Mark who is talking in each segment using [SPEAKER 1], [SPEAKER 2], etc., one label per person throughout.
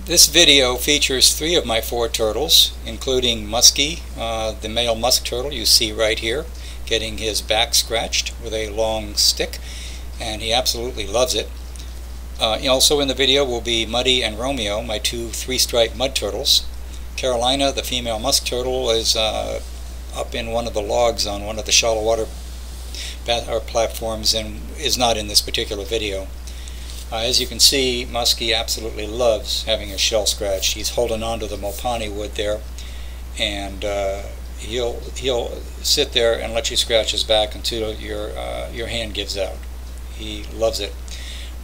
[SPEAKER 1] This video features 3 of my 4 turtles, including Musky, the male musk turtle you see right here, getting his back scratched with a long stick, and he absolutely loves it. Also in the video will be Muddy and Romeo, my 2 3-stripe mud turtles. Carolina, the female musk turtle, is up in one of the logs on one of the shallow water platforms and is not in this particular video. As you can see, Musky absolutely loves having his shell scratched. He's holding on to the mopani wood there, and he'll sit there and let you scratch his back until your hand gives out. He loves it.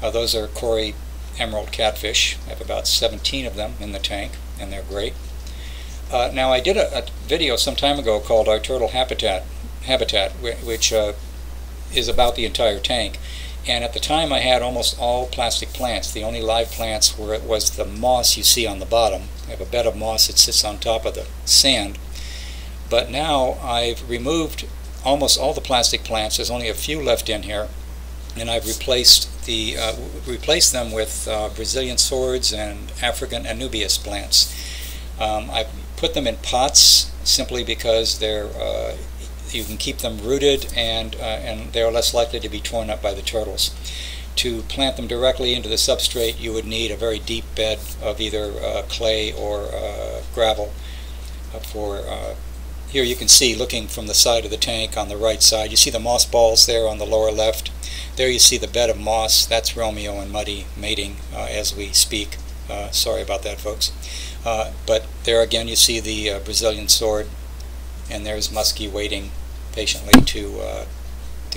[SPEAKER 1] Those are Cory emerald catfish. I have about 17 of them in the tank, and they're great. Now I did a video some time ago called Our Turtle Habitat, which is about the entire tank. And at the time I had almost all plastic plants. The only live plants was the moss you see on the bottom. I have a bed of moss that sits on top of the sand. But now I've removed almost all the plastic plants. There's only a few left in here, and I've replaced them with Brazilian swords and African Anubias plants. I've put them in pots simply because you can keep them rooted, and they're less likely to be torn up by the turtles. To plant them directly into the substrate, you would need a very deep bed of either clay or gravel. Here you can see, looking from the side of the tank on the right side, you see the moss balls there on the lower left. There you see the bed of moss. That's Romeo and Muddy mating as we speak. Sorry about that, folks. But there again you see the Brazilian sword, and there's Musky waiting patiently to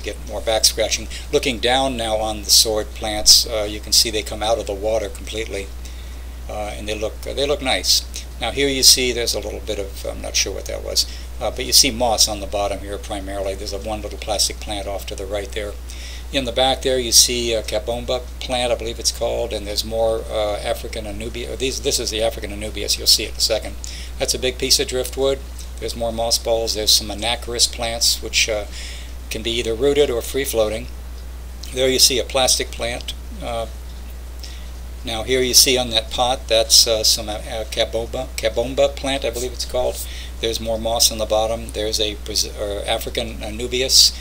[SPEAKER 1] get more back scratching. Looking down now on the sword plants, you can see they come out of the water completely, and they look nice. Now here you see there's a little bit of, I'm not sure what that was, but you see moss on the bottom here primarily. There's one little plastic plant off to the right there. In the back there you see a cabomba plant, I believe it's called, and there's more African Anubias. This is the African Anubias, you'll see it in a second. That's a big piece of driftwood. There's more moss balls. There's some anacharis plants, which can be either rooted or free-floating. There you see a plastic plant. Now here you see on that pot, that's some cabomba plant, I believe it's called. There's more moss on the bottom. There's a African Anubias,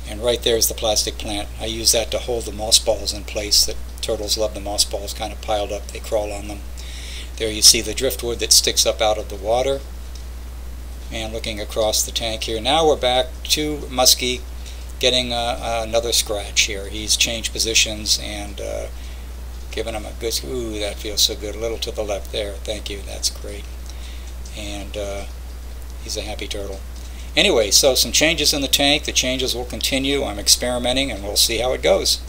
[SPEAKER 1] and right there is the plastic plant. I use that to hold the moss balls in place. The turtles love the moss balls kind of piled up. They crawl on them. There you see the driftwood that sticks up out of the water. And looking across the tank here, now we're back to Musky getting another scratch here. He's changed positions and giving him a good, ooh, that feels so good. A little to the left there. Thank you, that's great. And he's a happy turtle. Anyway, so some changes in the tank. The changes will continue. I'm experimenting, and we'll see how it goes.